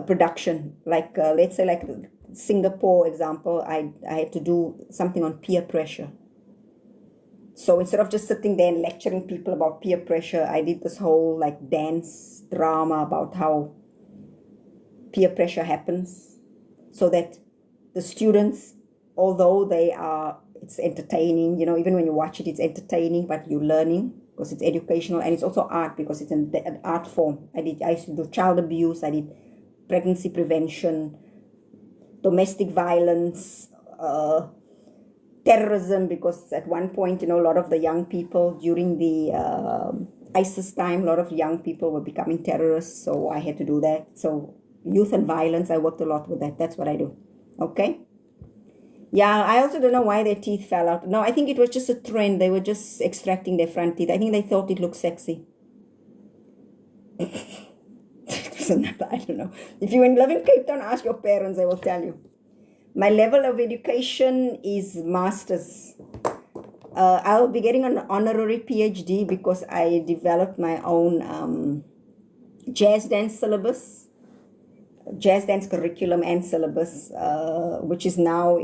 production. Like let's say, like Singapore example, I had to do something on peer pressure. So instead of just sitting there and lecturing people about peer pressure, I did this whole like dance drama about how peer pressure happens, so that the students, although it's entertaining, even when you watch it, it's entertaining, but you're learning because it's educational, and it's also art because it's an art form. I used to do child abuse, I did pregnancy prevention, domestic violence, terrorism, because at one point, a lot of the young people during the ISIS time, a lot of young people were becoming terrorists, so I had to do that. So youth and violence, I worked a lot with that. That's what I do. Okay. Yeah, I also don't know why their teeth fell out. No, I think it was just a trend. They were just extracting their front teeth. I think they thought it looked sexy. I don't know. If you live in Cape Town, ask your parents, they will tell you. My level of education is master's. I'll be getting an honorary PhD because I developed my own jazz dance syllabus, jazz dance curriculum and syllabus, which is now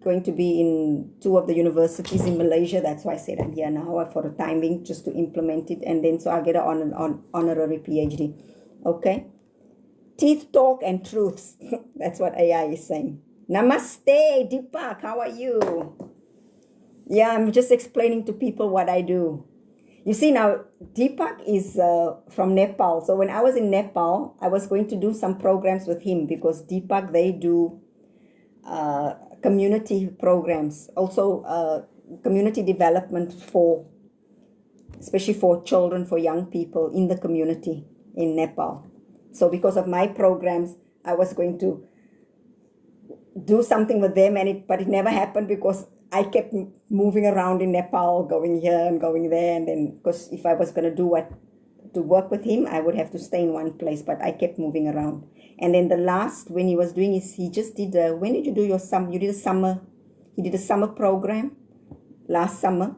going to be in 2 of the universities in Malaysia. That's why I said I'm here now for the time being, just to implement it. And then so I'll get an honorary PhD. Okay. Teeth talk and truths. That's what AI is saying. Namaste, Deepak. How are you? Yeah, I'm just explaining to people what I do. You see, now Deepak is from Nepal. So when I was in Nepal, I was going to do some programs with him because Deepak, they do community programs, also community development especially for children, for young people in the community in Nepal. So because of my programs, I was going to do something with them, but it never happened because I kept moving around in Nepal, going here and going there. And then, because if I was going to work with him, I would have to stay in one place, but I kept moving around. And then the last, when he was doing he just did, when did you do your summer? You did a summer, he did a summer program last summer.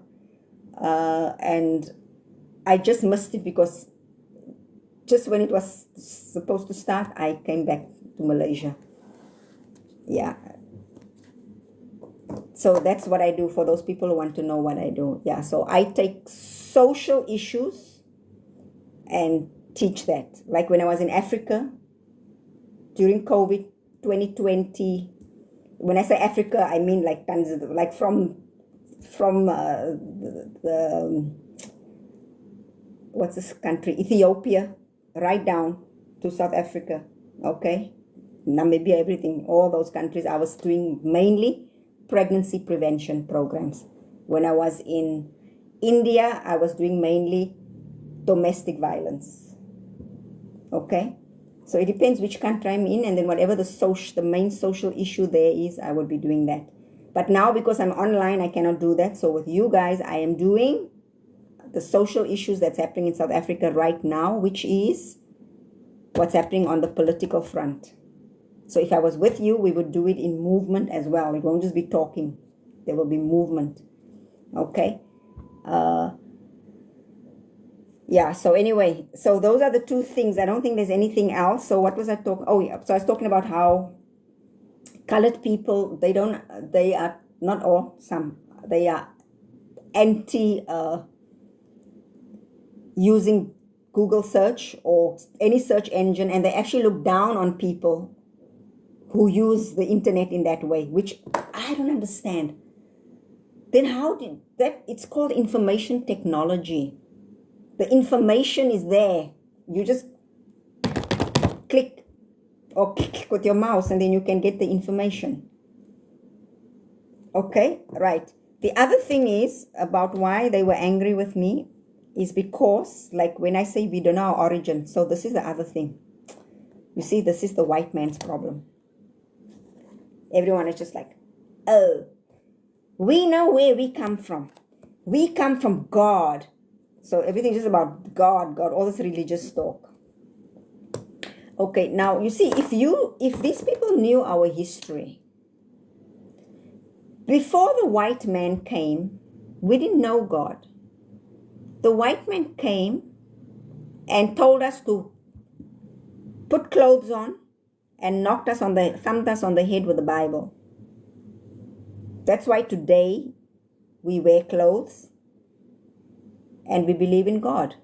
And I just missed it because just when it was supposed to start, I came back to Malaysia. Yeah. So that's what I do for those people who want to know what I do. Yeah. So I take social issues and teach that. Like when I was in Africa during COVID 2020, when I say Africa, I mean like Tanzania, like from what's this country? Ethiopia, right down to South Africa. Okay. Namibia, everything, all those countries. I was doing mainly pregnancy prevention programs. When I was in India, I was doing mainly domestic violence. Okay, so it depends which country I'm in, and then whatever the main social issue there is, I would be doing that. But now because I'm online, I cannot do that. So with you guys, I am doing the social issues that's happening in South Africa right now, which is what's happening on the political front. So if I was with you, we would do it in movement as well. It won't just be talking. There will be movement. Okay. Yeah, so anyway, so those are the two things. I don't think there's anything else. So what was I talking? Oh yeah, so I was talking about how colored people, they are not all, some, they are anti using Google search or any search engine, and they actually look down on people who use the internet in that way, which I don't understand. Then how did that? It's called information technology. The information is there. You just click or click with your mouse and then you can get the information. Okay, right. The other thing is about why they were angry with me is because, like when I say we don't know our origin, so this is the other thing. You see, this is the white man's problem. Everyone is just like, oh, we know where we come from. We come from God. So everything is about God, all this religious talk. Okay, now you see, if these people knew our history, before the white man came, we didn't know God. The white man came and told us to put clothes on and thumped us on the head with the Bible. That's why today we wear clothes and we believe in God.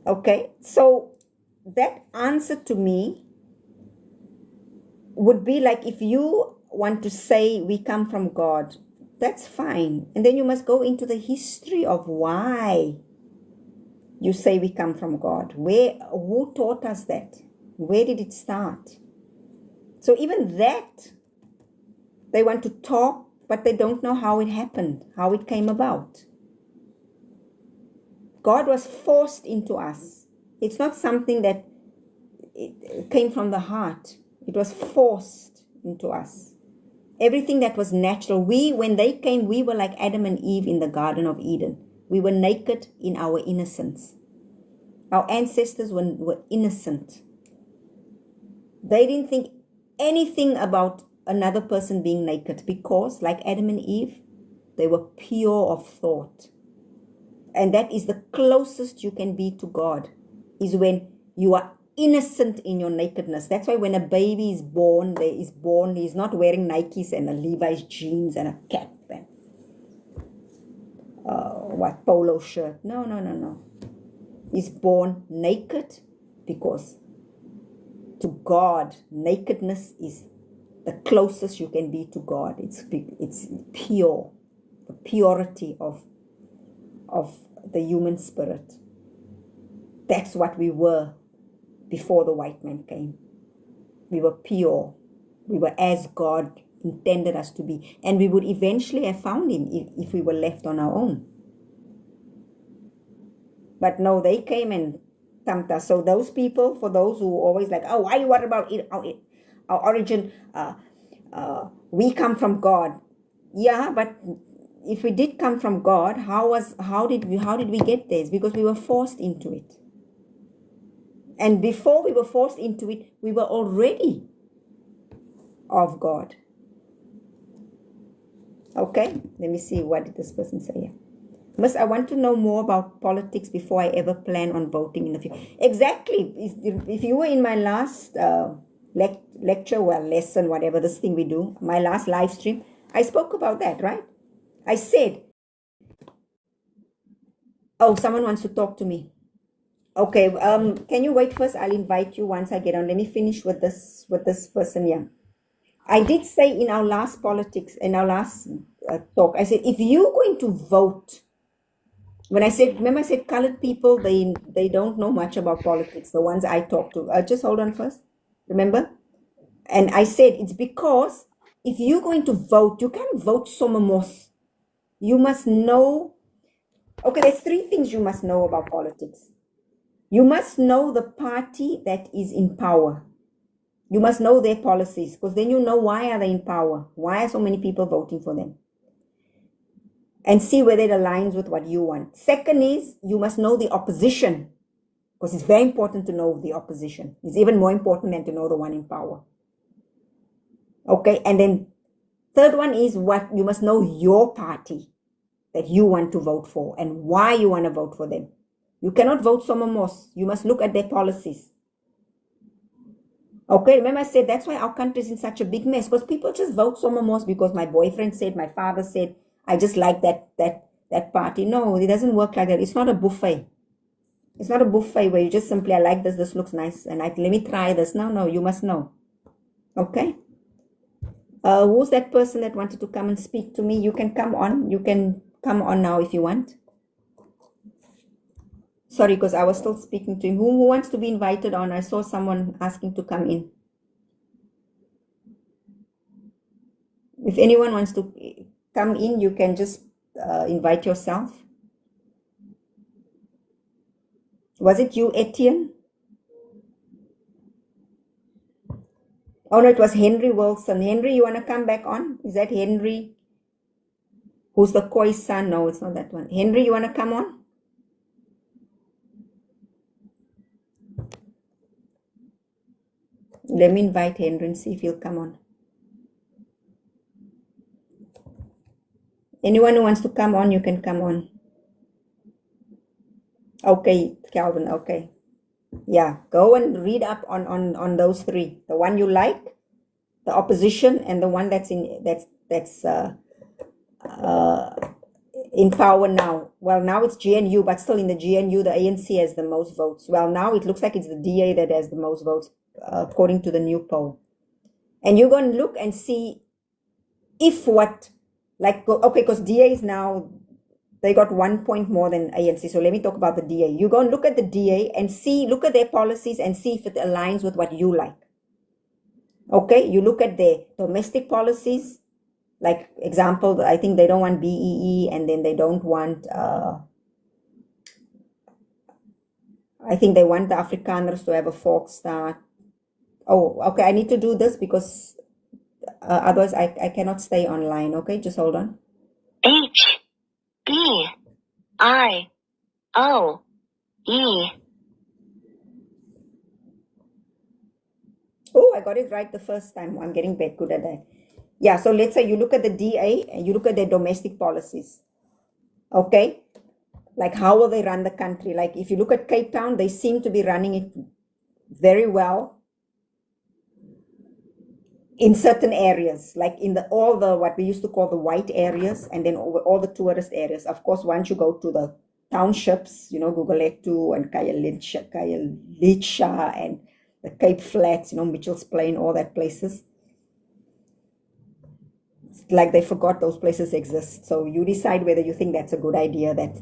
Okay, so that answer to me would be like, if you want to say we come from God, that's fine. And then you must go into the history of why you say we come from God. Who taught us that? Where did it start? So even that, they want to talk, but they don't know how it happened, how it came about. God was forced into us. It's not something that it came from the heart. It was forced into us. Everything that was natural. When they came, we were like Adam and Eve in the Garden of Eden. We were naked in our innocence. Our ancestors were innocent. They didn't think anything about another person being naked because, like Adam and Eve, they were pure of thought. And that is the closest you can be to God, is when you are innocent in your nakedness. That's why when a baby is born, he's not wearing Nikes and a Levi's jeans and a cap and polo shirt. No. He's born naked because to God, nakedness is the closest you can be to God. It's pure, the purity of the human spirit. That's what we were before the white man came. We were pure. We were as God intended us to be. And we would eventually have found him if we were left on our own. But no, they came and thumped us. So those people, for those who always like, oh, why you worry about our origin? We come from God. Yeah, but if we did come from God, how did we get there? It's because we were forced into it. And before we were forced into it, we were already of God. Okay, let me see, what did this person say here? Miss, I want to know more about politics before I ever plan on voting in the future. Exactly. If you were in my last lecture, lesson, whatever this thing we do, my last live stream, I spoke about that, right? I said, oh, someone wants to talk to me. Okay, can you wait first? I'll invite you once I get on. Let me finish with this person here. I did say in our last talk, I said, if you're going to vote, remember I said colored people, they don't know much about politics, the ones I talk to. Just hold on first, remember? And I said, it's because if you're going to vote, you can't vote somos. You must know, okay, there's three things you must know about politics. You must know the party that is in power. You must know their policies, because then you know why are they in power. Why are so many people voting for them? And see whether it aligns with what you want. Second is, you must know the opposition, because it's very important to know the opposition. It's even more important than to know the one in power. Okay, and then third one is what you must know your party that you want to vote for and why you want to vote for them. You cannot vote somos. You must look at their policies. Okay, remember I said that's why our country is in such a big mess, because people just vote somos because my boyfriend said, my father said, I just like that party. No, it doesn't work like that. It's not a buffet. It's not a buffet where you just simply, I like this looks nice, and let me try this. No, you must know. Okay? Who's that person that wanted to come and speak to me? You can come on. You can come on now if you want. Sorry, because I was still speaking to him. Who wants to be invited on? I saw someone asking to come in. If anyone wants to come in, you can just invite yourself. Was it you, Etienne? Oh no, it was Henry Wilson. Henry, you want to come back on? Is that Henry? Who's the Koi son? No, it's not that one. Henry, you want to come on? Let me invite Henry and see if he'll come on. Anyone who wants to come on, you can come on. Okay, Calvin, okay. Yeah, go and read up on those three. The one you like, the opposition, and the one that's in power now. Well, now it's GNU, but still in the GNU, the ANC has the most votes. Well, now it looks like it's the DA that has the most votes, according to the new poll. And you're going to look and see if what, like, okay, because DA is now, they got 1 point more than ANC. So let me talk about the DA. You go and look at the DA and look at their policies and see if it aligns with what you like. Okay, you look at their domestic policies. Like, example, I think they don't want BEE, and then they don't want, I think they want the Afrikaners to have a Volksstaat. Oh, okay, I need to do this because otherwise I cannot stay online. Okay, just hold on. HBIOE. Oh, I got it right the first time. I'm getting back good at that. Yeah, so let's say you look at the DA and you look at their domestic policies. Okay? Like, how will they run the country? Like, if you look at Cape Town, they seem to be running it very well in certain areas, like in all the what we used to call the white areas, and then all the tourist areas. Of course, once you go to the townships, Guguletu and Khayelitsha and the Cape Flats, Mitchell's Plain, all that places. It's like they forgot those places exist. So you decide whether you think that's a good idea, that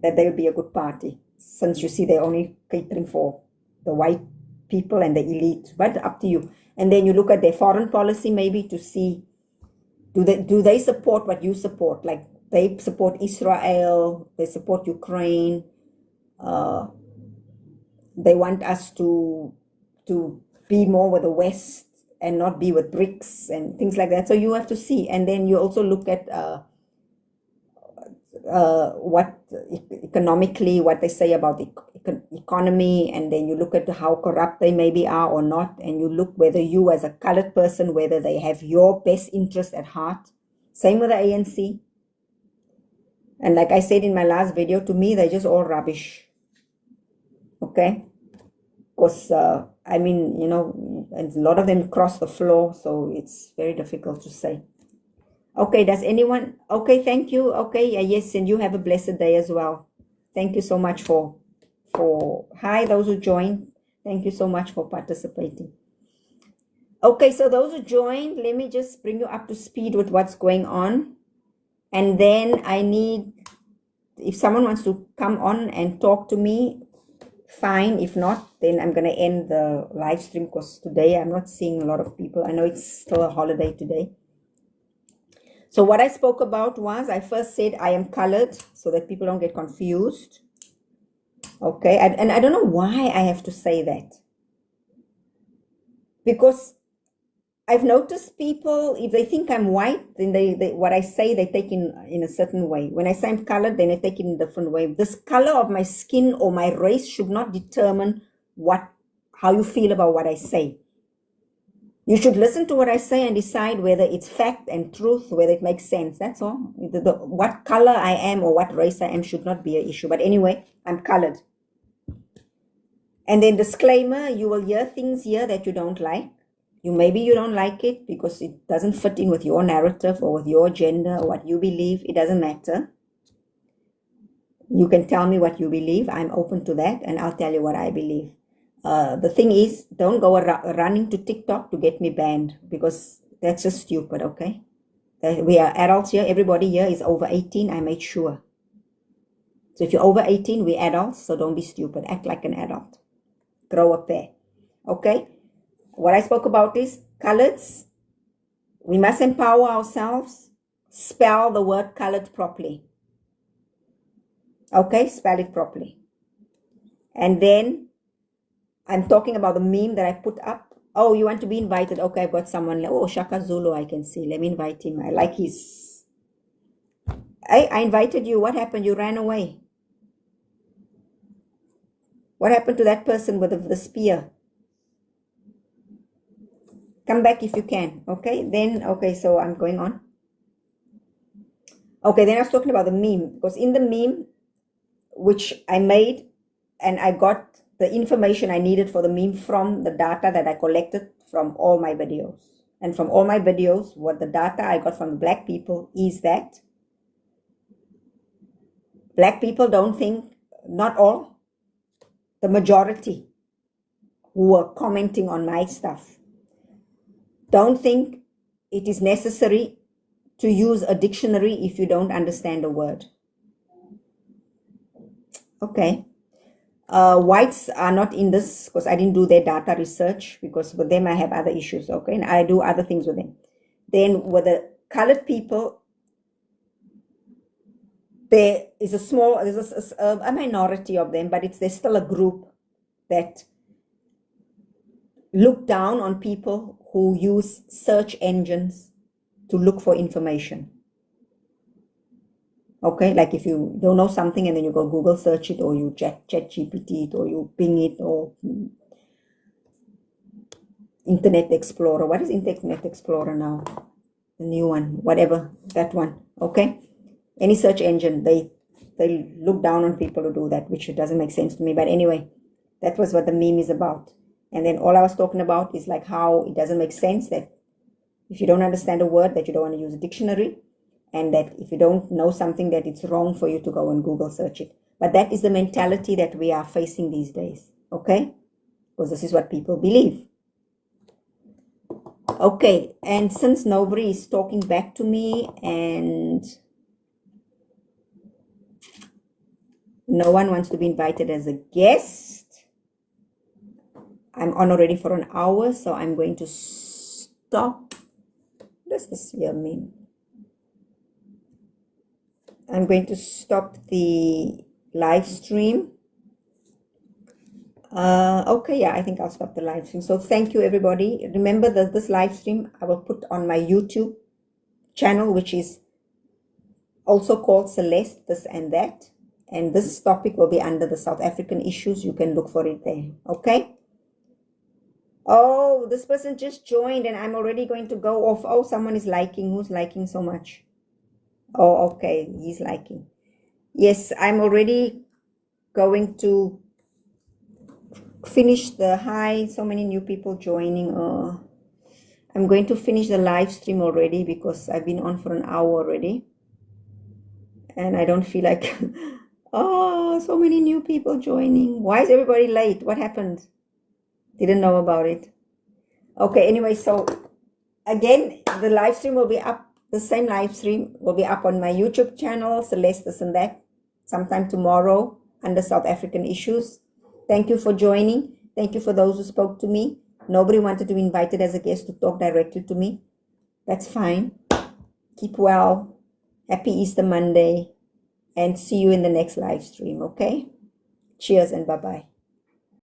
that there will be a good party, since you see they're only catering for the white people and the elite. But up to you. And then you look at their foreign policy, maybe, to see, do they support what you support? Like, they support Israel, they support Ukraine, they want us to be more with the West and not be with BRICS and things like that. So you have to see. And then you also look at what economically, what they say about the economy, and then you look at how corrupt they maybe are or not, and you look whether you as a colored person, whether they have your best interest at heart. Same with the ANC. And like I said in my last video, to me, they're just all rubbish. Okay? Because, I mean, and a lot of them cross the floor, so it's very difficult to say. Okay, does anyone? Okay, thank you. Okay, yes, and you have a blessed day as well. Thank you so much for hi, those who joined. Thank you so much for participating. Okay, so those who joined, let me just bring you up to speed with what's going on. And then I need, if someone wants to come on and talk to me, fine. If not, then I'm going to end the live stream, because today I'm not seeing a lot of people. I know it's still a holiday today. So what I spoke about was, I first said I am colored, so that people don't get confused. Okay, and I don't know why I have to say that. Because I've noticed people, if they think I'm white, then they what I say, they take in a certain way. When I say I'm colored, then they take it in a different way. This color of my skin or my race should not determine how you feel about what I say. You should listen to what I say and decide whether it's fact and truth, whether it makes sense. That's all. What color I am or what race I am should not be an issue. But anyway, I'm colored. And then disclaimer, you will hear things here that you don't like. Maybe you don't like it because it doesn't fit in with your narrative or with your agenda or what you believe. It doesn't matter. You can tell me what you believe. I'm open to that, and I'll tell you what I believe. The thing is, don't go running to TikTok to get me banned, because that's just stupid, okay? We are adults here. Everybody here is over 18. I made sure. So if you're over 18, we're adults, so don't be stupid. Act like an adult. Grow up there, okay? What I spoke about is coloreds. We must empower ourselves. Spell the word colored properly. Okay, spell it properly. And then I'm talking about the meme that I put up. Oh, you want to be invited? Okay, I've got someone. Oh, Shaka Zulu, I can see. Let me invite him. I like his... I invited you. What happened? You ran away. What happened to that person with the spear? Come back if you can. Okay, then, okay, so I'm going on. Okay, then I was talking about the meme. Because in the meme, which I made, and I got the information I needed for the meme from the data that I collected from all my videos. And from all my videos, what the data I got from the black people is that black people don't think, not all, the majority who are commenting on my stuff, don't think it is necessary to use a dictionary if you don't understand a word. Okay. Whites are not in this because I didn't do their data research, because with them I have other issues, okay, and I do other things with them. Then with the colored people, there is there's a minority of them, but there's still a group that look down on people who use search engines to look for information. Okay, like if you don't know something and then you go Google search it, or you chat GPT it, or you Bing it, or Internet Explorer. What is Internet Explorer now? The new one, whatever, that one. Okay, any search engine, they look down on people who do that, which doesn't make sense to me. But anyway, that was what the meme is about. And then all I was talking about is like how it doesn't make sense that if you don't understand a word, that you don't want to use a dictionary, and that if you don't know something, that it's wrong for you to go and Google search it. But that is the mentality that we are facing these days, okay? Because this is what people believe. Okay, and since nobody is talking back to me and no one wants to be invited as a guest, I'm on already for an hour, so I'm going to stop. What does this here mean? I'm going to stop the live stream. Okay, yeah, I think I'll stop the live stream. So thank you, everybody. Remember that this live stream I will put on my YouTube channel, which is also called Celeste This and That. And this topic will be under the South African issues. You can look for it there. Okay? Oh, this person just joined and I'm already going to go off. Oh, someone is liking. Who's liking so much? Oh, okay. He's liking. Yes, I'm already going to finish the hi. So many new people joining. I'm going to finish the live stream already because I've been on for an hour already. And I don't feel like... Oh, so many new people joining. Why is everybody late? What happened? Didn't know about it. Okay, anyway, so again, the live stream will be up. The same live stream will be up on my YouTube channel, Celeste This and That, sometime tomorrow under South African issues. Thank you for joining. Thank you for those who spoke to me. Nobody wanted to be invited as a guest to talk directly to me. That's fine. Keep well. Happy Easter Monday. And see you in the next live stream, okay? Cheers and bye-bye.